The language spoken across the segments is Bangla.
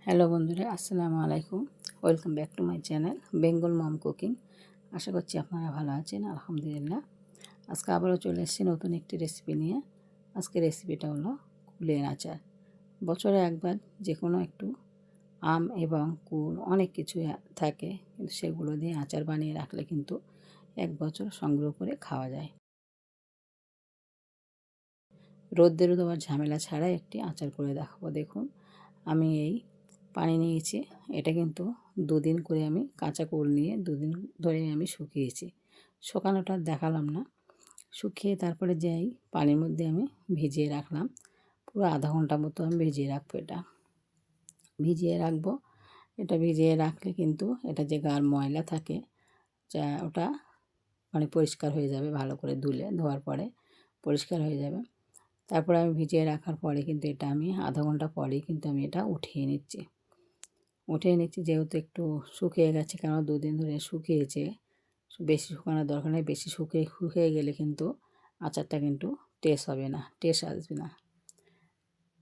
হ্যালো বন্ধুরা, আসসালামু আলাইকুম। Welcome back to my channel Bengal mom cooking. আশা করছি আপনারা ভালো আছেন, আলহামদুলিল্লাহ। আজকে আবারও চলে এসেছি নতুন একটি রেসিপি নিয়ে। আজকে রেসিপিটা হলো কুলের আচার। বছরে একবার যে কোনো একটু আম এবং কুল অনেক কিছু থাকে, কিন্তু সেগুলো দিয়ে আচার বানিয়ে রাখলে কিন্তু এক বছর সংগ্রহ করে খাওয়া যায়। রোদ্রের দেওয়ার ঝামেলা ছাড়াই একটি আচার করে দেখাবো। দেখুন, আমি এই পানি নিয়েছি। এটা কিন্তু দুদিন করে আমি কাঁচা কুল নিয়ে দুদিন ধরে আমি শুকিয়েছি। শুকানোটা দেখালাম না। শুকিয়ে তারপরে যাই পানির মধ্যে আমি ভিজিয়ে রাখলাম। পুরো আধা ঘন্টা মতো আমি ভিজিয়ে রাখবো। ভিজিয়ে রাখবো এটা ভিজিয়ে রাখলে কিন্তু এটা যে গার ময়লা থাকে যা ওটা মানে পরিষ্কার হয়ে যাবে। ভালো করে ধোয়ার পরে পরিষ্কার হয়ে যাবে। তারপরে আমি ভিজিয়ে রাখার পরে কিন্তু এটা আমি আধা ঘন্টা পরেই কিন্তু আমি এটা উঠিয়ে নিচ্ছি যেহেতু একটু শুকিয়ে গেছে, কেন দুদিন ধরে শুকিয়েছে। বেশি শুকানোর দরকার নেই। বেশি শুকিয়ে গেলে কিন্তু আচারটা কিন্তু টেস্ট আসবে না।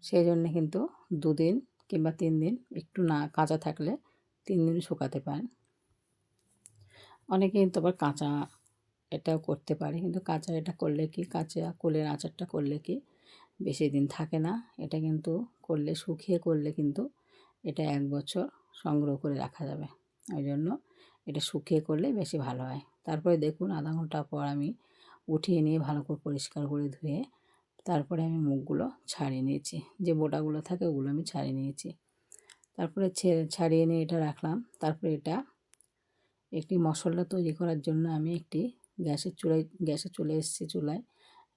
সেই জন্য কিন্তু 2 দিন কিংবা 3 দিন একটু না কাঁচা থাকলে 3 দিন শুকাতে পারেন। অনেকে কিন্তু আবার কাঁচা এটাও করতে পারে, কিন্তু কাঁচা এটা করলে কি, কাঁচা কুলের আচারটা করলে কি বেশি দিন থাকে না। এটা কিন্তু শুকিয়ে করলে কিন্তু এটা 1 বছর সংগ্রহ করে রাখা যাবে। ওই জন্য এটা শুকিয়ে করলে বেশি ভালো হয়। তারপরে দেখুন আধা ঘন্টা পর আমি উঠিয়ে নিয়ে ভালো করে পরিষ্কার করে ধুয়ে তারপরে আমি মুখগুলো ছাড়িয়ে নিয়েছি। যে বোটাগুলো থাকে ওগুলো আমি ছাড়িয়ে নিয়েছি। তারপরে ছাড়িয়ে নিয়ে এটা রাখলাম। তারপরে এটা একটি মশলা তৈরি করার জন্য আমি একটি গ্যাসে চলে এসেছি। চুলায়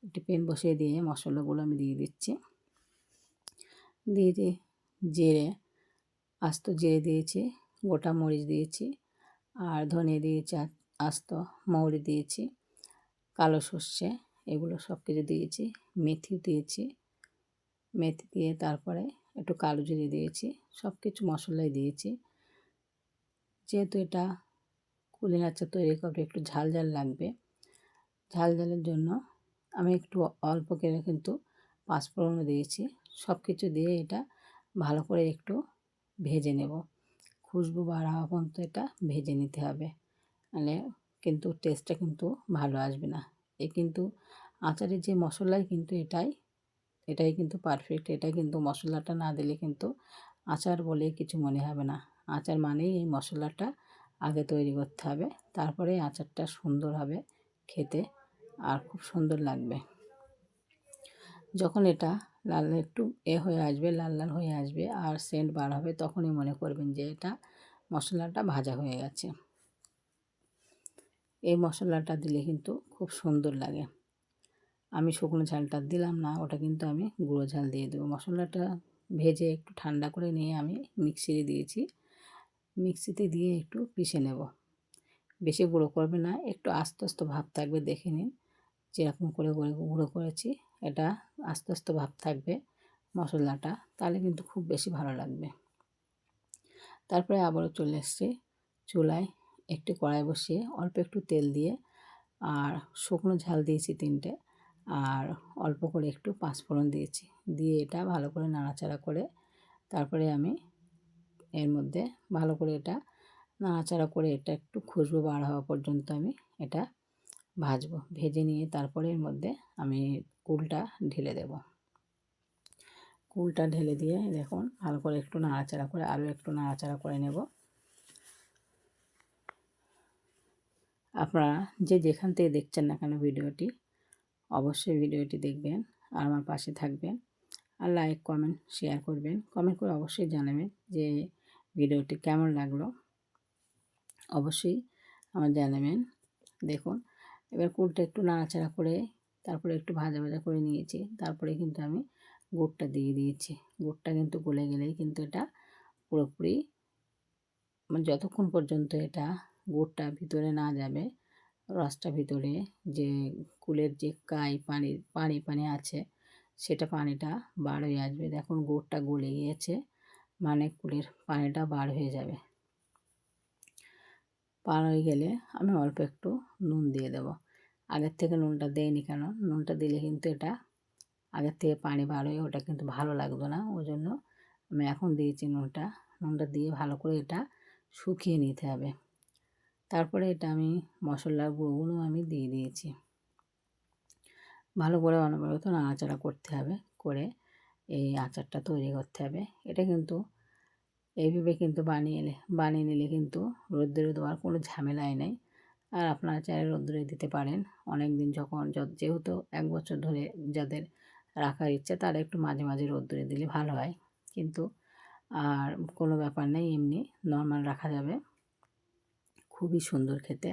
একটি প্যান বসিয়ে দিয়ে মশলাগুলো আমি দিয়ে দিচ্ছি। দিয়ে জিরে, আস্ত জিরে দিয়েছি, গোটা মরিচ দিয়েছি, আর ধনে দিয়েছি, আস্ত মৌরি দিয়েছি, কালো সর্ষে, এগুলো সব কিছু দিয়েছি। মেথি দিয়েছি, মেথি দিয়ে তারপরে একটু কালো জিরে দিয়েছি। সব কিছু মশলাই দিয়েছি। যেহেতু এটা কুলের আচার তৈরি করবে একটু ঝাল লাগবে। ঝালের জন্য আমি একটু অল্প করে কিন্তু পাঁচফোড়নও দিয়েছি। সব কিছু দিয়ে এটা ভালো করে একটু ভেজে নেব। খুশবু বার হওয়া পর্যন্ত এটা ভেজে নিতে হবে, নাহলে কিন্তু টেস্টটা কিন্তু ভালো আসবে না। কিন্তু আচারের যে মশলাই কিন্তু এটাই কিন্তু পারফেক্ট। এটা কিন্তু মশলাটা না দিলে কিন্তু আচার বলে কিছু মনে হবে না। আচার মানেই এই মশলাটা আগে তৈরি করতে হবে, তারপরে আচারটা সুন্দর হবে খেতে, আর খুব সুন্দর লাগবে। যখন এটা একটু হয়ে আসবে, লাল হয়ে আসবে আর সেন্ট বার হবে, তখনই মনে করবেন যে এটা মশলাটা ভাজা হয়ে গেছে। এই মশলাটা দিলে কিন্তু খুব সুন্দর লাগে। আমি শুকনো ঝালটা দিলাম না, ওটা কিন্তু আমি গুঁড়ো ঝাল দিয়ে দেবো। মশলাটা ভেজে একটু ঠান্ডা করে নিয়ে আমি মিক্সিতে দিয়ে একটু পিষে নেব। বেশি গুঁড়ো করবে না, একটু আস্তে আস্তে ভাব থাকবে। দেখে নিন যেরকম করে গুঁড়ো করেছি, এটা আস্তে আস্তে ভাব থাকবে মশলাটা, তাহলে কিন্তু খুব বেশি ভালো লাগবে। তারপরে আবারও চলে এসেছি চুলায়, একটু কড়াই বসিয়ে অল্প একটু তেল দিয়ে, আর শুকনো ঝাল দিয়েছি 3টে, আর অল্প করে একটু পাঁচফোড়ন দিয়েছি। দিয়ে এটা ভালো করে নাড়াচাড়া করে তারপরে আমি এর মধ্যে ভালো করে এটা নাড়াচাড়া করে এটা একটু খুশবু বার হওয়া পর্যন্ত আমি এটা ভাজবো। ভেজে নিয়ে তারপরে এর মধ্যে আমি কুলটা ঢেলে দেব। কুলটা ঢেলে দিয়ে দেখুন ভালো করে একটু নাড়াচাড়া করে আরও একটু নাড়াচাড়া করে নেব। আপনারা যে যেখান থেকে দেখছেন না কেন ভিডিওটি, অবশ্যই ভিডিওটি দেখবেন আর আমার পাশে থাকবেন, আর লাইক কমেন্ট শেয়ার করবেন। কমেন্ট করে অবশ্যই জানাবেন যে ভিডিওটি কেমন লাগলো, অবশ্যই আমার জানাবেন। দেখুন এবার কুলটা একটু নাড়াচাড়া করে তারপরে একটু ভাজা করে নিয়েছি। তারপরে কিন্তু আমি গুড়টা দিয়ে দিয়েছি। গুড়টা কিন্তু গলে গেলেই কিন্তু এটা পুরোপুরি, মানে যতক্ষণ পর্যন্ত এটা গুড়টা ভিতরে না যাবে, রসটা ভিতরে যে কুলের যে পানি আছে, সেটা পানিটা বার হয়ে আসবে। দেখুন গুড়টা গলে গিয়েছে, মানে কুলের পানিটা বার হয়ে যাবে। পার হয়ে গেলে আমি অল্প একটু নুন দিয়ে দেব। আগের থেকে নুনটা দেইনি, কেন নুনটা দিলে কিন্তু এটা আগের থেকে পানি বার হয়ে ওটা কিন্তু ভালো লাগতো না। ওই জন্য আমি এখন দিয়েছি নুনটা। নুনটা দিয়ে ভালো করে এটা শুকিয়ে নিতে হবে। তারপরে এটা আমি মশলার গুঁড়োগুলো আমি দিয়ে দিয়েছি। ভালো করে অনবরত নাড়াচাড়া করতে হবে, করে এই আচারটা তৈরি করতে হবে। এটা কিন্তু এইভাবে কিন্তু বানিয়ে নিলে কিন্তু রোদ্দুরে দেওয়ার কোনো ঝামেলাই নেই। আর আপনারা চাইলে রোদ্দুরে দিতে পারেন অনেক দিন, যখন যেহেতু 1 বছর ধরে যাদের রাখার ইচ্ছা তারা একটু মাঝে মাঝে রোদ্দুরে দিলে ভালো হয়। কিন্তু আর কোনো ব্যাপার নেই, এমনি নর্মাল রাখা যাবে। খুবই সুন্দর খেতে,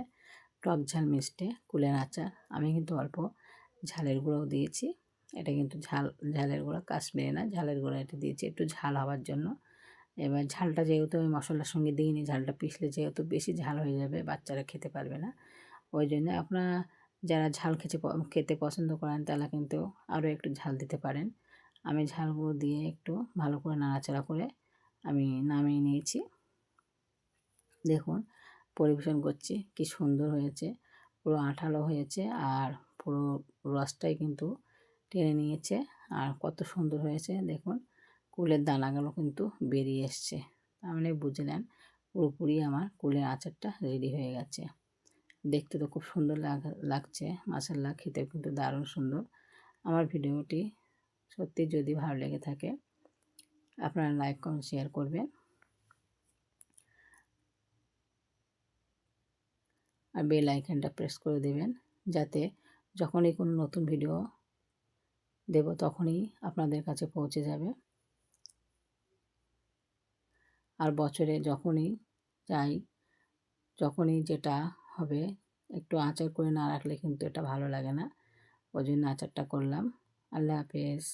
টক ঝাল মিষ্টি কুলের আচার। আমি কিন্তু অল্প ঝালের গুঁড়োও দিয়েছি। এটা কিন্তু ঝালের গুঁড়ো কাশ্মীরি না, ঝালের গুঁড়ো এটা দিয়েছি একটু ঝাল হওয়ার জন্য। এবার ঝালটা যেহেতু আমি মশলার সঙ্গে দিইনি, ঝালটা পিষলে যেহেতু বেশি ঝাল হয়ে যাবে, বাচ্চারা খেতে পারবে না। ওই জন্য আপনারা যারা ঝাল খেতে পছন্দ করেন তারা কিন্তু আরও একটু ঝাল দিতে পারেন। আমি ঝালগুলো দিয়ে একটু ভালো করে নাড়াচাড়া করে আমি নামিয়ে নিয়েছি। দেখুন পরিবেশন করছি, কি সুন্দর হয়েছে, পুরো আঠালো হয়েছে আর পুরো রসটাই কিন্তু টেনে নিয়েছে। আর কত সুন্দর হয়েছে দেখুন, কুলের দানাগুলো কিন্তু বেরিয়ে এসছে। তার মানে বুঝলেন পুরোপুরি আমার কুলের আচারটা রেডি হয়ে গেছে। দেখতে তো খুব সুন্দর লাগছে, মাশাআল্লাহ খেতেও কিন্তু দারুণ সুন্দর। আমার ভিডিওটি সত্যি যদি ভালো লেগে থাকে আপনারা লাইক কমেন্ট শেয়ার করবেন, আর বেল আইকনটা প্রেস করে দেবেন, যাতে যখনই কোনো নতুন ভিডিও দেব তখনই আপনাদের কাছে পৌঁছে যাবে। আর বছরে যখনই চাই, যখনই যেটা হবে, একটু আচার করে না রাখলে কিন্তু এটা ভালো লাগে না। ওই জন্য আচারটা করলাম। আল্লাহ হাফেজ।